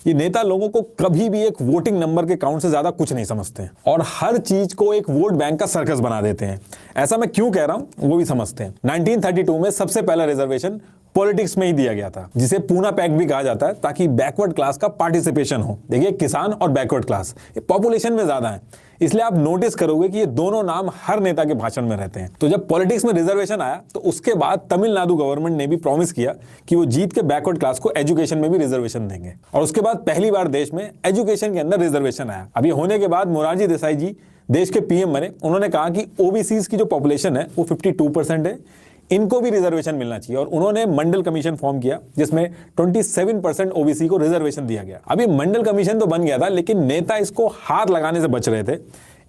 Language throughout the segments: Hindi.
ये नेता लोगों को कभी भी एक वोटिंग नंबर के काउंट से ज्यादा कुछ नहीं समझते हैं और हर चीज को एक वोट बैंक का सर्कस बना देते हैं। ऐसा मैं क्यों कह रहा हूं वो भी समझते हैं। 1932 में सबसे पहला रिजर्वेशन पॉलिटिक्स में ही दिया गया था, जिसे पूना पैक्ट भी कहा जाता है, ताकि बैकवर्ड क्लास का पार्टिसिपेशन हो। देखिए, किसान और बैकवर्ड क्लास ये पॉपुलेशन में ज्यादा है, इसलिए आप नोटिस करोगे कि ये दोनों नाम हर नेता के भाषण में रहते हैं। तो जब पॉलिटिक्स में रिजर्वेशन आया तो उसके बाद तमिलनाडु गवर्नमेंट ने भी प्रॉमिस किया कि वो जीत के बैकवर्ड क्लास को एजुकेशन में भी रिजर्वेशन देंगे, और उसके बाद पहली बार देश में एजुकेशन के अंदर रिजर्वेशन आया। अब ये होने के बाद मोरारजी देसाई जी देश के पीएम बने। उन्होंने कहा कि ओबीसीज की जो पॉपुलेशन है वो 52% है, इनको भी रिजर्वेशन मिलना चाहिए, और उन्होंने मंडल कमीशन फॉर्म किया जिसमें 27% ओबीसी को रिजर्वेशन दिया गया। अभी मंडल कमीशन तो बन गया था, लेकिन नेता इसको हाथ लगाने से बच रहे थे।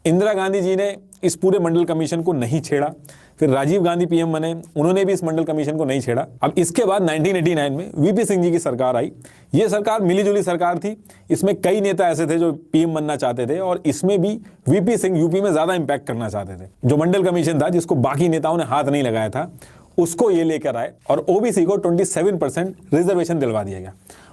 इंदिरा गांधी जी ने इस पूरे मंडल कमीशन को नहीं छेड़ा, फिर राजीव गांधी पीएम बने, उन्होंने भी इस मंडल कमीशन को नहीं छेड़ा। अब इसके बाद 1989 में वीपी सिंह जी की सरकार आई। ये सरकार मिलीजुली सरकार थी, इसमें कई नेता ऐसे थे जो पीएम बनना चाहते थे, और इसमें भी वीपी सिंह यूपी में ज्यादा इंपैक्ट करना चाहते थे। जो मंडल कमीशन था, जिसको बाकी नेताओं ने हाथ नहीं लगाया था, उसको ये लेकर आए और ओबीसी को 27% रिजर्वेशन दिलवा दिया गया।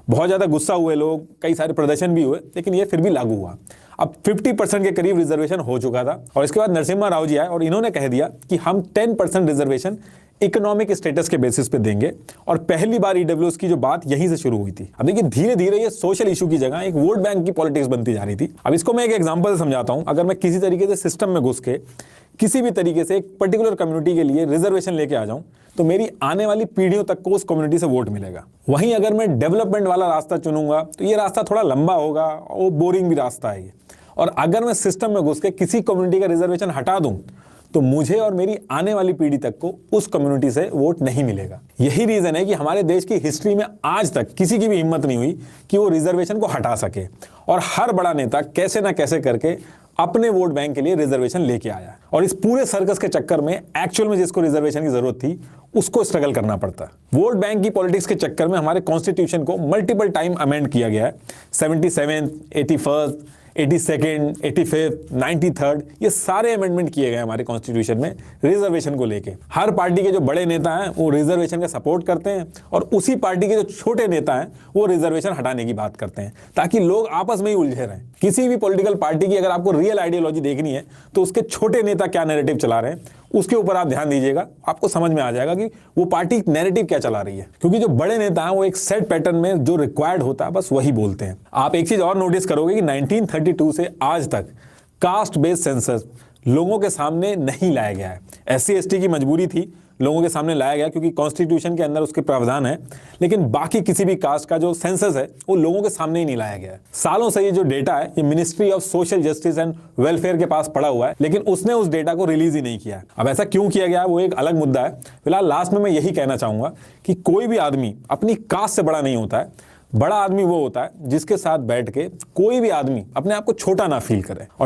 बहुत ज्यादा गुस्सा हुए लोग, कई सारे प्रदर्शन भी हुए, लेकिन ये फिर भी लागू हुआ। अब 50% के करीब रिजर्वेशन हो चुका था, और इसके बाद नरसिम्हा राव जी आए और इन्होंने कह दिया कि हम 10% रिजर्वेशन इकोनॉमिक स्टेटस के बेसिस पे देंगे, और पहली बार ईडब्ल्यूएस की जो बात यहीं से शुरू हुई थी। अब देखिए, धीरे धीरे ये सोशल इशू की जगह एक वोट बैंक की पॉलिटिक्स बनती जा रही थी। अब इसको मैं एक एग्जांपल से समझाता हूं। अगर मैं किसी तरीके से सिस्टम में घुस के किसी भी तरीके से एक पर्टिकुलर कम्युनिटी के लिए रिजर्वेशन लेके आ जाऊं, तो मेरी आने वाली पीढ़ियों तक को उस कम्युनिटी से वोट मिलेगा। वहीं अगर मैं डेवलपमेंट वाला रास्ता चुनूंगा तो ये रास्ता थोड़ा लंबा होगा, वो बोरिंग भी रास्ता है ये। और अगर मैं सिस्टम में घुस के किसी कम्युनिटी का रिजर्वेशन हटा दूं, तो मुझे और मेरी आने वाली पीढ़ी तक को उस कम्युनिटी से वोट नहीं मिलेगा। यही रीजन है कि हमारे देश की हिस्ट्री में आज तक किसी की भी हिम्मत नहीं हुई कि वो रिजर्वेशन को हटा सके, और हर बड़ा नेता कैसे ना कैसे करके अपने वोट बैंक के लिए रिजर्वेशन लेके आया। और इस पूरे सर्कस के चक्कर में एक्चुअल में जिसको रिजर्वेशन की जरूरत थी, उसको स्ट्रगल करना पड़ता। वोट बैंक की पॉलिटिक्स के चक्कर में हमारे कॉन्स्टिट्यूशन को मल्टीपल टाइम अमेंड किया गया है। 77, 81, 82, 85, 93, ये सारे अमेंडमेंट किए गए हमारे कॉन्स्टिट्यूशन में रिजर्वेशन को लेके। हर पार्टी के जो बड़े नेता हैं वो रिजर्वेशन का सपोर्ट करते हैं, और उसी पार्टी के जो छोटे नेता हैं वो रिजर्वेशन हटाने की बात करते हैं, ताकि लोग आपस में ही उलझे रहें। किसी भी पॉलिटिकल पार्टी की अगर आपको रियल आइडियोलॉजी देखनी है, तो उसके छोटे नेता क्या नैरेटिव चला रहे हैं उसके ऊपर आप ध्यान दीजिएगा, आपको समझ में आ जाएगा कि वो पार्टी नैरेटिव क्या चला रही है। क्योंकि जो बड़े नेता हैं वो एक सेट पैटर्न में जो रिक्वायर्ड होता है बस वही बोलते हैं। आप एक चीज और नोटिस करोगे कि 1932 से आज तक कास्ट बेस्ड सेंसस लोगों के सामने नहीं लाया गया है। एससी एसटी की मजबूरी थी, लोगों के सामने लाया गया क्योंकि कॉन्स्टिट्यूशन के अंदर उसके प्रावधान है, लेकिन बाकी किसी भी कास्ट का जो सेंसस है वो लोगों के सामने ही नहीं लाया गया है। सालों से ये जो डेटा है ये ministry of social justice and welfare के पास पड़ा हुआ है, लेकिन उसने उस डेटा को रिलीज ही नहीं किया है। अब ऐसा क्यों किया गया है वो एक अलग मुद्दा है। फिलहाल लास्ट में मैं यही कहना चाहूंगा कि कोई भी आदमी अपनी कास्ट से बड़ा नहीं होता है। बड़ा आदमी वो होता है जिसके साथ बैठ के कोई भी आदमी अपने आप को छोटा ना फील करे।